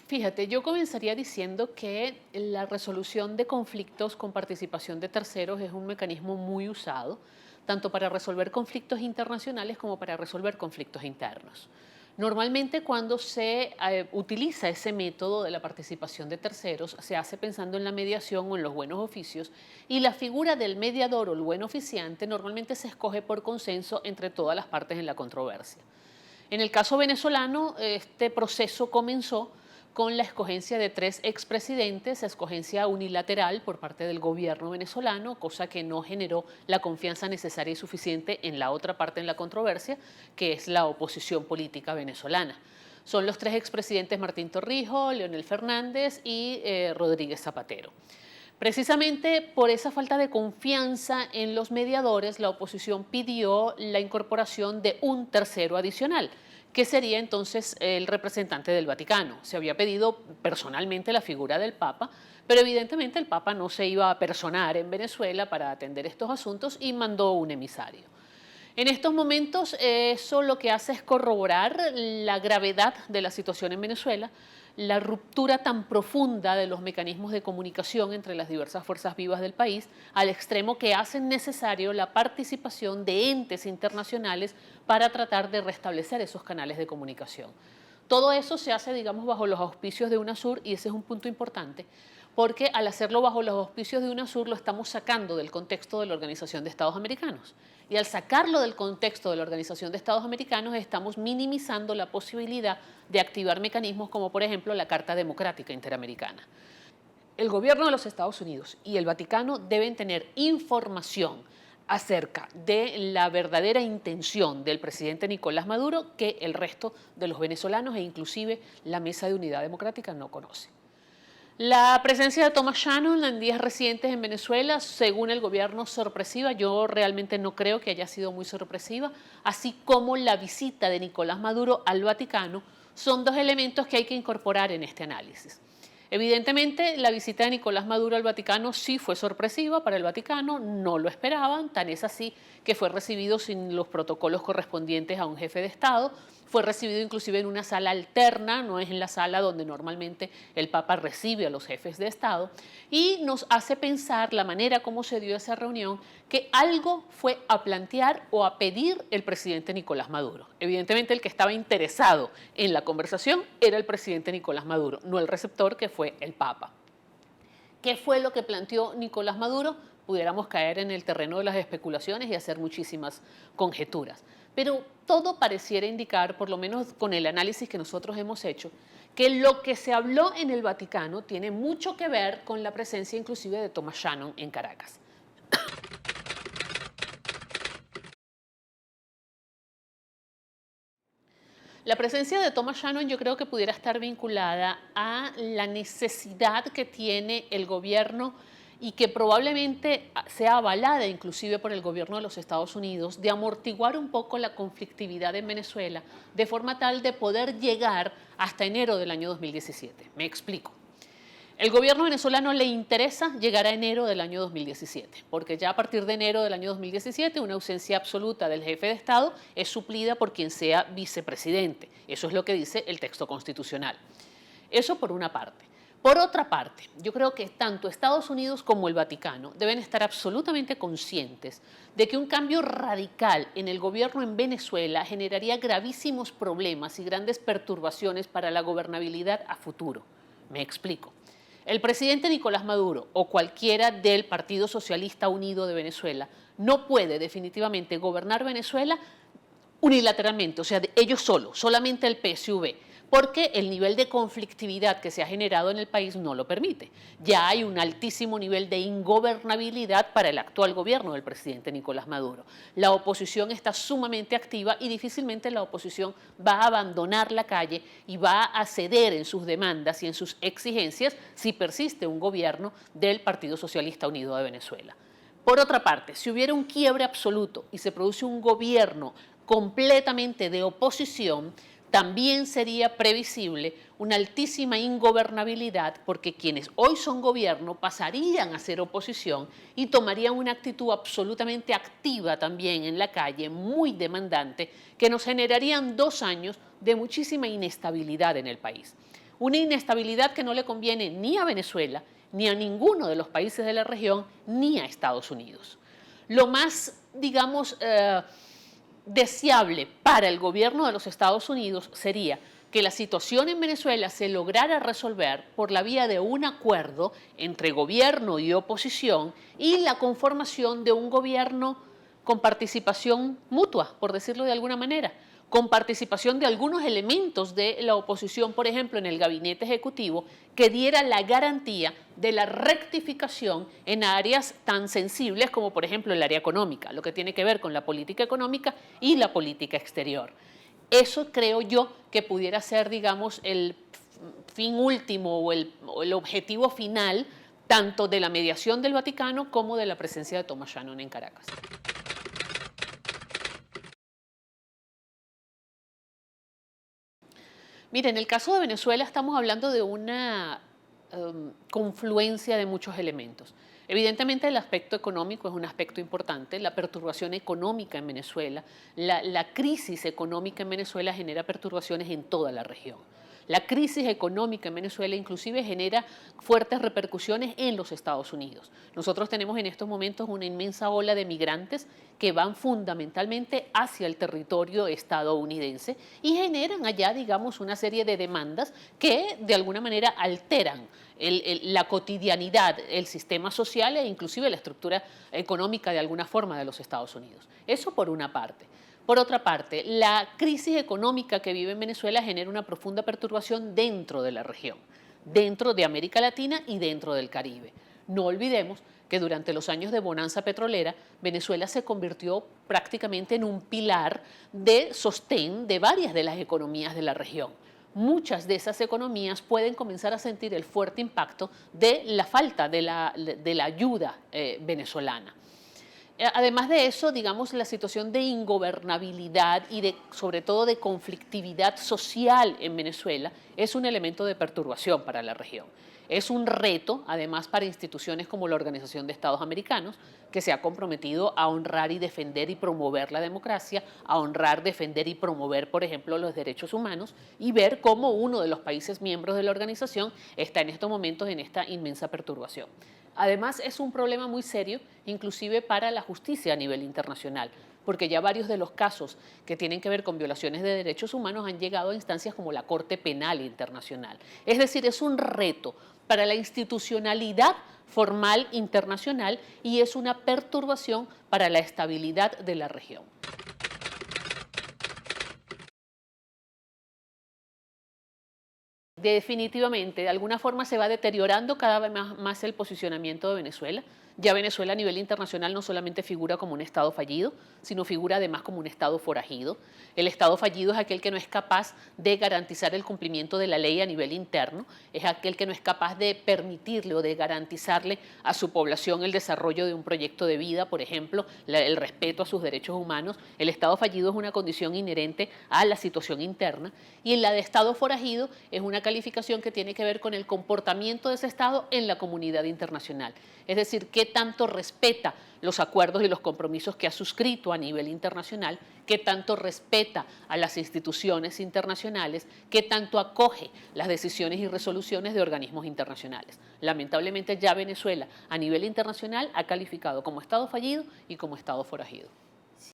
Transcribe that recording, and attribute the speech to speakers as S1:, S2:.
S1: Fíjate, yo comenzaría diciendo que la resolución de conflictos con participación de terceros es un mecanismo muy usado, tanto para resolver conflictos internacionales como para resolver conflictos internos. Normalmente cuando se utiliza ese método de la participación de terceros, se hace pensando en la mediación o en los buenos oficios, y la figura del mediador o el buen oficiante normalmente se escoge por consenso entre todas las partes en la controversia. En el caso venezolano, este proceso comenzó con la escogencia de tres expresidentes, escogencia unilateral por parte del gobierno venezolano, cosa que no generó la confianza necesaria y suficiente en la otra parte en la controversia, que es la oposición política venezolana. Son los tres expresidentes Martín Torrijos, Leonel Fernández y Rodríguez Zapatero. Precisamente por esa falta de confianza en los mediadores, la oposición pidió la incorporación de un tercero adicional, que sería entonces el representante del Vaticano. Se había pedido personalmente la figura del Papa, pero evidentemente el Papa no se iba a personar en Venezuela para atender estos asuntos y mandó un emisario. En estos momentos eso lo que hace es corroborar la gravedad de la situación en Venezuela, la ruptura tan profunda de los mecanismos de comunicación entre las diversas fuerzas vivas del país, al extremo que hacen necesario la participación de entes internacionales para tratar de restablecer esos canales de comunicación. Todo eso se hace, digamos, bajo los auspicios de UNASUR, y ese es un punto importante, porque al hacerlo bajo los auspicios de UNASUR lo estamos sacando del contexto de la Organización de Estados Americanos. Y al sacarlo del contexto de la Organización de Estados Americanos estamos minimizando la posibilidad de activar mecanismos como por ejemplo la Carta Democrática Interamericana. El gobierno de los Estados Unidos y el Vaticano deben tener información acerca de la verdadera intención del presidente Nicolás Maduro que el resto de los venezolanos e inclusive la Mesa de Unidad Democrática no conoce. La presencia de Thomas Shannon en días recientes en Venezuela, según el gobierno, sorpresiva. Yo realmente no creo que haya sido muy sorpresiva, así como la visita de Nicolás Maduro al Vaticano, son dos elementos que hay que incorporar en este análisis. Evidentemente, la visita de Nicolás Maduro al Vaticano sí fue sorpresiva para el Vaticano, no lo esperaban, tan es así que fue recibido sin los protocolos correspondientes a un jefe de Estado, fue recibido inclusive en una sala alterna, no es en la sala donde normalmente el Papa recibe a los jefes de Estado, y nos hace pensar la manera como se dio esa reunión, que algo fue a plantear o a pedir el presidente Nicolás Maduro. Evidentemente el que estaba interesado en la conversación era el presidente Nicolás Maduro, no el receptor, que fue el Papa. ¿Qué fue lo que planteó Nicolás Maduro? Pudiéramos caer en el terreno de las especulaciones y hacer muchísimas conjeturas. Pero todo pareciera indicar, por lo menos con el análisis que nosotros hemos hecho, que lo que se habló en el Vaticano tiene mucho que ver con la presencia inclusive de Thomas Shannon en Caracas. La presencia de Thomas Shannon yo creo que pudiera estar vinculada a la necesidad que tiene el gobierno y que probablemente sea avalada inclusive por el gobierno de los Estados Unidos, de amortiguar un poco la conflictividad en Venezuela de forma tal de poder llegar hasta enero del año 2017. Me explico. El gobierno venezolano le interesa llegar a enero del año 2017, porque ya a partir de enero del año 2017 una ausencia absoluta del jefe de Estado es suplida por quien sea vicepresidente. Eso es lo que dice el texto constitucional. Eso por una parte. Por otra parte, yo creo que tanto Estados Unidos como el Vaticano deben estar absolutamente conscientes de que un cambio radical en el gobierno en Venezuela generaría gravísimos problemas y grandes perturbaciones para la gobernabilidad a futuro. Me explico. El presidente Nicolás Maduro o cualquiera del Partido Socialista Unido de Venezuela no puede definitivamente gobernar Venezuela unilateralmente, o sea, ellos solos, solamente el PSUV, porque el nivel de conflictividad que se ha generado en el país no lo permite. Ya hay un altísimo nivel de ingobernabilidad para el actual gobierno del presidente Nicolás Maduro. La oposición está sumamente activa y difícilmente la oposición va a abandonar la calle y va a ceder en sus demandas y en sus exigencias si persiste un gobierno del Partido Socialista Unido de Venezuela. Por otra parte, si hubiera un quiebre absoluto y se produce un gobierno completamente de oposición, también sería previsible una altísima ingobernabilidad, porque quienes hoy son gobierno pasarían a ser oposición y tomarían una actitud absolutamente activa también en la calle, muy demandante, que nos generarían 2 años de muchísima inestabilidad en el país. Una inestabilidad que no le conviene ni a Venezuela, ni a ninguno de los países de la región, ni a Estados Unidos. Lo más, digamos, deseable para el gobierno de los Estados Unidos sería que la situación en Venezuela se lograra resolver por la vía de un acuerdo entre gobierno y oposición y la conformación de un gobierno con participación mutua, por decirlo de alguna manera, con participación de algunos elementos de la oposición, por ejemplo, en el gabinete ejecutivo, que diera la garantía de la rectificación en áreas tan sensibles como, por ejemplo, el área económica, lo que tiene que ver con la política económica y la política exterior. Eso creo yo que pudiera ser, digamos, el fin último o el objetivo final tanto de la mediación del Vaticano como de la presencia de Thomas Shannon en Caracas. Mire, en el caso de Venezuela estamos hablando de una confluencia de muchos elementos. Evidentemente el aspecto económico es un aspecto importante, la perturbación económica en Venezuela, la crisis económica en Venezuela genera perturbaciones en toda la región. La crisis económica en Venezuela inclusive genera fuertes repercusiones en los Estados Unidos. Nosotros tenemos en estos momentos una inmensa ola de migrantes que van fundamentalmente hacia el territorio estadounidense y generan allá, digamos, una serie de demandas que de alguna manera alteran la cotidianidad, el sistema social e inclusive la estructura económica de alguna forma de los Estados Unidos. Eso por una parte. Por otra parte, la crisis económica que vive en Venezuela genera una profunda perturbación dentro de la región, dentro de América Latina y dentro del Caribe. No olvidemos que durante los años de bonanza petrolera, Venezuela se convirtió prácticamente en un pilar de sostén de varias de las economías de la región. Muchas de esas economías pueden comenzar a sentir el fuerte impacto de la falta de la ayuda venezolana. Además de eso, digamos, la situación de ingobernabilidad y sobre todo de conflictividad social en Venezuela es un elemento de perturbación para la región. Es un reto, además, para instituciones como la Organización de Estados Americanos, que se ha comprometido a honrar y defender y promover la democracia, a honrar, defender y promover, por ejemplo, los derechos humanos, y ver cómo uno de los países miembros de la organización está en estos momentos en esta inmensa perturbación. Además, es un problema muy serio, inclusive para la justicia a nivel internacional, porque ya varios de los casos que tienen que ver con violaciones de derechos humanos han llegado a instancias como la Corte Penal Internacional. Es decir, es un reto para la institucionalidad formal internacional y es una perturbación para la estabilidad de la región. Definitivamente, de alguna forma se va deteriorando cada vez más el posicionamiento de Venezuela. Ya Venezuela a nivel internacional no solamente figura como un Estado fallido, sino figura además como un Estado forajido. El Estado fallido es aquel que no es capaz de garantizar el cumplimiento de la ley a nivel interno, es aquel que no es capaz de permitirle o de garantizarle a su población el desarrollo de un proyecto de vida, por ejemplo, el respeto a sus derechos humanos. El Estado fallido es una condición inherente a la situación interna y en la de Estado forajido es una calificación que tiene que ver con el comportamiento de ese Estado en la comunidad internacional. Es decir, qué tanto respeta los acuerdos y los compromisos que ha suscrito a nivel internacional, qué tanto respeta a las instituciones internacionales, qué tanto acoge las decisiones y resoluciones de organismos internacionales. Lamentablemente ya Venezuela a nivel internacional ha calificado como Estado fallido y como Estado forajido.